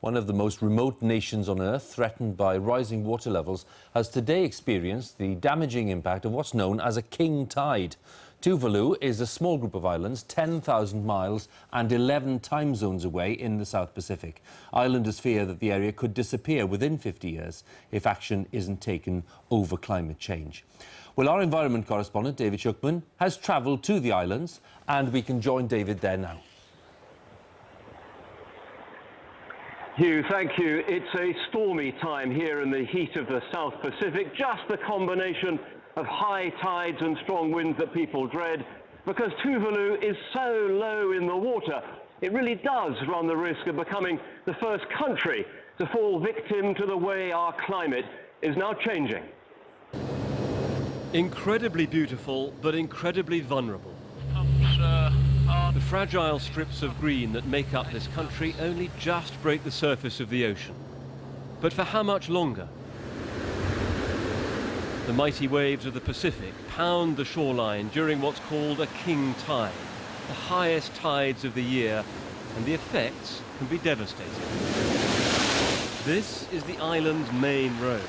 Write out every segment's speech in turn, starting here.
One of the most remote nations on Earth, threatened by rising water levels, has today experienced the damaging impact of what's known as a king tide. Tuvalu is a small group of islands 10,000 miles and 11 time zones away in the South Pacific. Islanders fear that the area could disappear within 50 years if action isn't taken over climate change. Well, our environment correspondent, David Shookman, has travelled to the islands, and we can join David there now. Hugh, thank you. It's a stormy time here in the heat of the South Pacific, just the combination of high tides and strong winds that people dread. Because Tuvalu is so low in the water, it really does run the risk of becoming the first country to fall victim to the way our climate is now changing. Incredibly beautiful, but incredibly vulnerable. The fragile strips of green that make up this country only just break the surface of the ocean. But for how much longer? The mighty waves of the Pacific pound the shoreline during what's called a king tide, the highest tides of the year, and the effects can be devastating. This is the island's main road.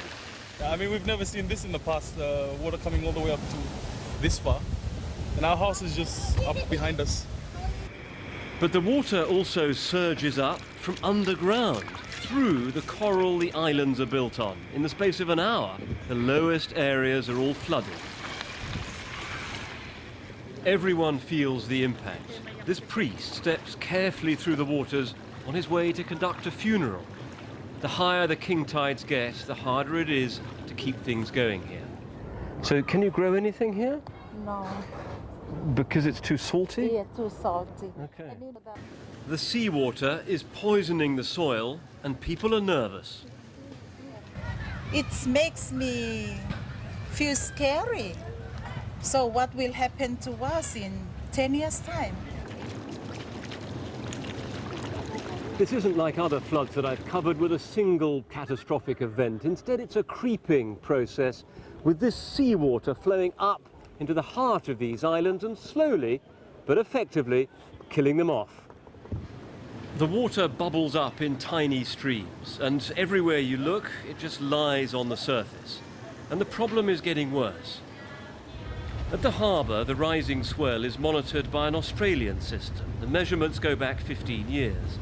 I mean, we've never seen this in the past, water coming all the way up to this far. And our house is just up behind us. But the water also surges up from underground, through the coral the islands are built on. In the space of an hour, the lowest areas are all flooded. Everyone feels the impact. This priest steps carefully through the waters on his way to conduct a funeral. The higher the king tides get, the harder it is to keep things going here. So can you grow anything here? No. Because it's too salty? Yeah, too salty. Okay. The seawater is poisoning the soil and people are nervous. It makes me feel scary. So what will happen to us in 10 years' time? This isn't like other floods that I've covered with a single catastrophic event. Instead, it's a creeping process with this seawater flowing up into the heart of these islands and slowly, but effectively, killing them off. The water bubbles up in tiny streams, and everywhere you look, it just lies on the surface. And the problem is getting worse. At the harbour, the rising swell is monitored by an Australian system. The measurements go back 15 years.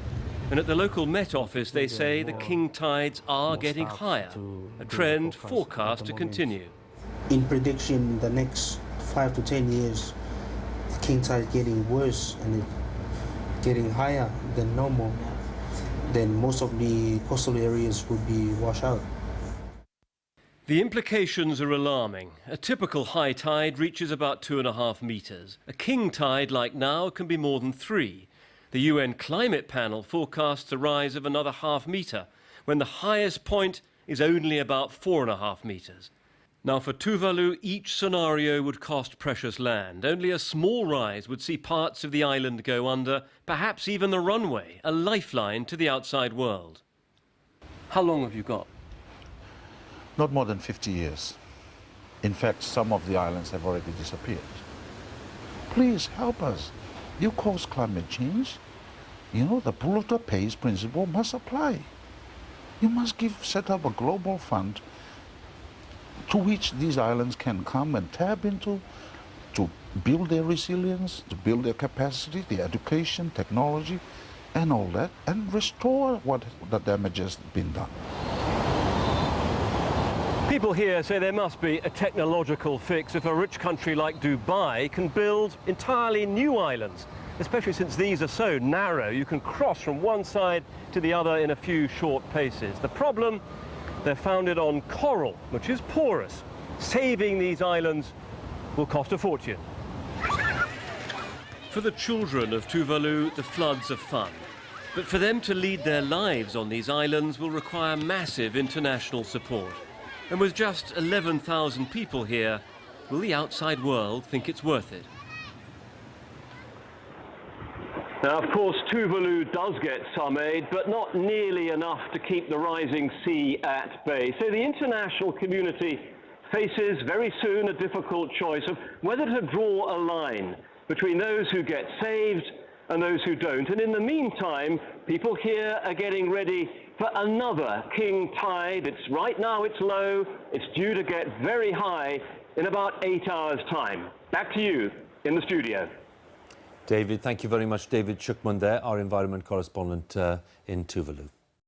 And at the local Met Office, they say the king tides are getting higher, a trend forecast to continue. In prediction, the next 5 to 10 years, the king tide is getting worse and getting higher than normal. Then most of the coastal areas would be washed out. The implications are alarming. A typical high tide reaches about 2.5 meters. A king tide like now can be more than 3. The UN Climate Panel forecasts a rise of another 0.5 metre, when the highest point is only about 4.5 metres. Now, for Tuvalu, each scenario would cost precious land. Only a small rise would see parts of the island go under, perhaps even the runway, a lifeline to the outside world. How long have you got? Not more than 50 years. In fact, some of the islands have already disappeared. Please help us. You cause climate change. You know, the polluter pays principle must apply. You must set up a global fund to which these islands can come and tap into to build their resilience, to build their capacity, their education, technology, and all that, and restore what the damage has been done. People here say there must be a technological fix if a rich country like Dubai can build entirely new islands, especially since these are so narrow you can cross from one side to the other in a few short paces. The problem? They're founded on coral, which is porous. Saving these islands will cost a fortune. For the children of Tuvalu, the floods are fun. But for them to lead their lives on these islands will require massive international support. And with just 11,000 people here, will the outside world think it's worth it? Now, of course, Tuvalu does get some aid, but not nearly enough to keep the rising sea at bay. So the international community faces very soon a difficult choice of whether to draw a line between those who get saved and those who don't. And in the meantime, people here are getting ready for another king tide. Right now it's low. It's due to get very high in about 8 hours' time. Back to you in the studio. David, thank you very much. David Shukman there, our environment correspondent in Tuvalu.